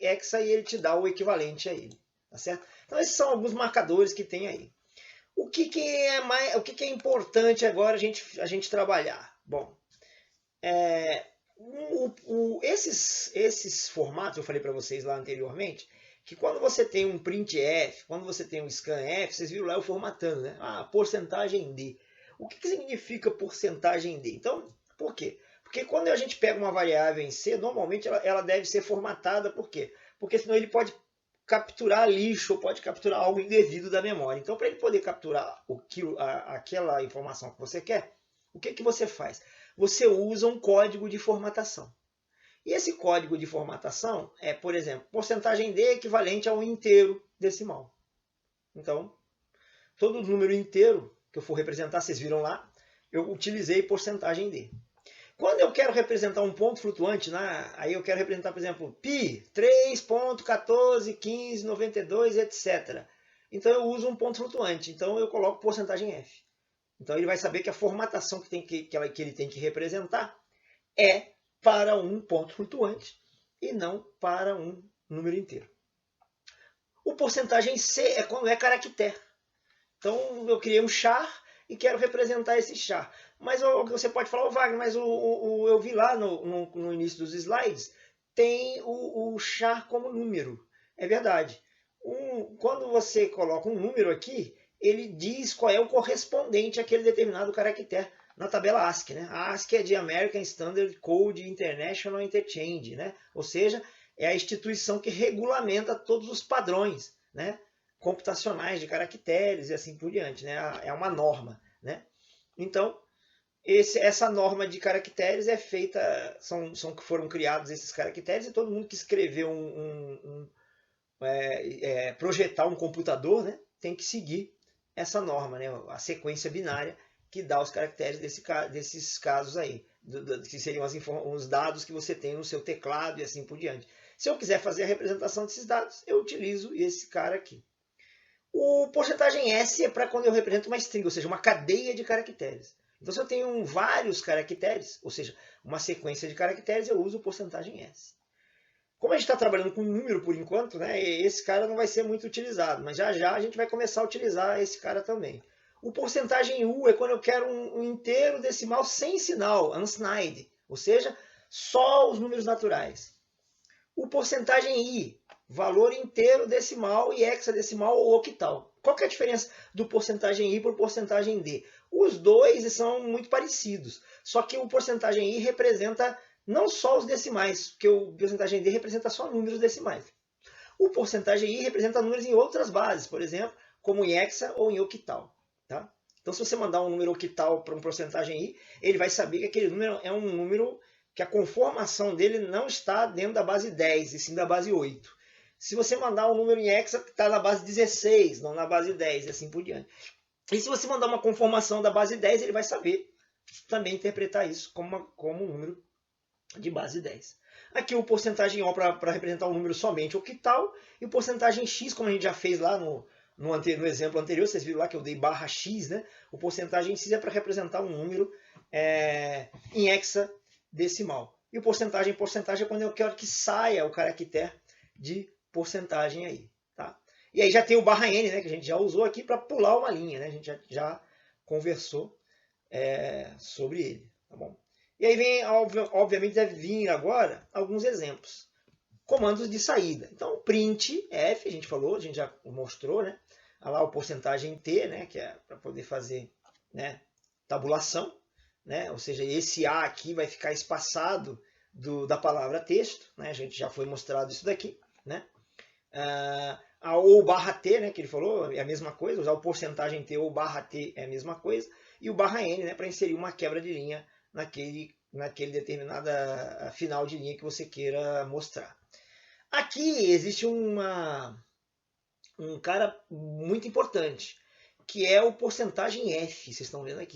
hexa e ele te dá o equivalente a ele. Tá certo? Então esses são alguns marcadores que tem aí. O que é importante agora a gente trabalhar? Bom, esses formatos eu falei para vocês lá anteriormente, que quando você tem um printf, quando você tem um scanf, vocês viram lá eu formatando, né? Porcentagem D. O que significa porcentagem D? Então, por quê? Porque quando a gente pega uma variável em C, normalmente ela deve ser formatada, por quê? Porque senão ele pode capturar lixo ou pode capturar algo indevido da memória. Então, para ele poder capturar aquela informação que você quer, o que você faz? Você usa um código de formatação. E esse código de formatação é, por exemplo, porcentagem D equivalente a um inteiro decimal. Então, todo número inteiro que eu for representar, vocês viram lá, eu utilizei porcentagem D. Quando eu quero representar um ponto flutuante, aí eu quero representar, por exemplo, π 3.141592, etc. Então eu uso um ponto flutuante, então eu coloco porcentagem F. Então ele vai saber que a formatação que ele tem que representar é para um ponto flutuante e não para um número inteiro. O porcentagem C é quando é caractere. Então eu criei um char e quero representar esse char. Mas você pode falar, Wagner, mas eu vi lá no início dos slides, tem o char como número. É verdade. Quando você coloca um número aqui, ele diz qual é o correspondente àquele determinado caractere na tabela ASCII. Né? A ASCII é de American Standard Code International Interchange, né? Ou seja, é a instituição que regulamenta todos os padrões, né, computacionais de caracteres e assim por diante. Né? É uma norma. Né? Então, essa norma de caracteres é feita, foram criados esses caracteres e todo mundo que escreveu projetar um computador, né, tem que seguir essa norma, né, a sequência binária que dá os caracteres desses casos aí, que seriam os dados que você tem no seu teclado e assim por diante. Se eu quiser fazer a representação desses dados, eu utilizo esse cara aqui. O porcentagem S é para quando eu represento uma string, ou seja, uma cadeia de caracteres. Então, se eu tenho vários caracteres, ou seja, uma sequência de caracteres, eu uso porcentagem S. Como a gente está trabalhando com número por enquanto, né, esse cara não vai ser muito utilizado, mas já já a gente vai começar a utilizar esse cara também. O porcentagem U é quando eu quero um inteiro decimal sem sinal, unsnide, ou seja, só os números naturais. O porcentagem I, valor inteiro decimal e hexadecimal ou octal. Qual que é a diferença do porcentagem I por porcentagem D? Os dois são muito parecidos, só que o porcentagem I representa não só os decimais, porque o porcentagem D representa só números decimais. O porcentagem I representa números em outras bases, por exemplo, como em hexa ou em octal. Tá? Então, se você mandar um número octal para um porcentagem I, ele vai saber que aquele número é um número que a conformação dele não está dentro da base 10, e sim da base 8. Se você mandar um número em hexa, está na base 16, não na base 10, e assim por diante. E se você mandar uma conformação da base 10, ele vai saber também interpretar isso como um número de base 10. Aqui o porcentagem O para representar um número somente octal, e o porcentagem X, como a gente já fez lá no exemplo anterior, vocês viram lá que eu dei barra X, né? O porcentagem X é para representar um número em hexadecimal. E o porcentagem é quando eu quero que saia o caractere de porcentagem aí. Tá? E aí já tem o barra N, né, que a gente já usou aqui para pular uma linha. Né? A gente já conversou sobre ele. Tá bom? E aí vem, obviamente, deve vir agora alguns exemplos. Comandos de saída. Então, print F, a gente falou, a gente já mostrou, né? Olha lá o porcentagem T, né? Que é para poder fazer, né, tabulação. Né? Ou seja, esse A aqui vai ficar espaçado da palavra texto. Né? A gente já foi mostrado isso daqui. Né? Ou barra T, né, que ele falou, é a mesma coisa. Usar o porcentagem T ou barra T é a mesma coisa. E o barra N, né, para inserir uma quebra de linha naquele determinada final de linha que você queira mostrar. Aqui existe um cara muito importante, que é o porcentagem F, vocês estão vendo aqui.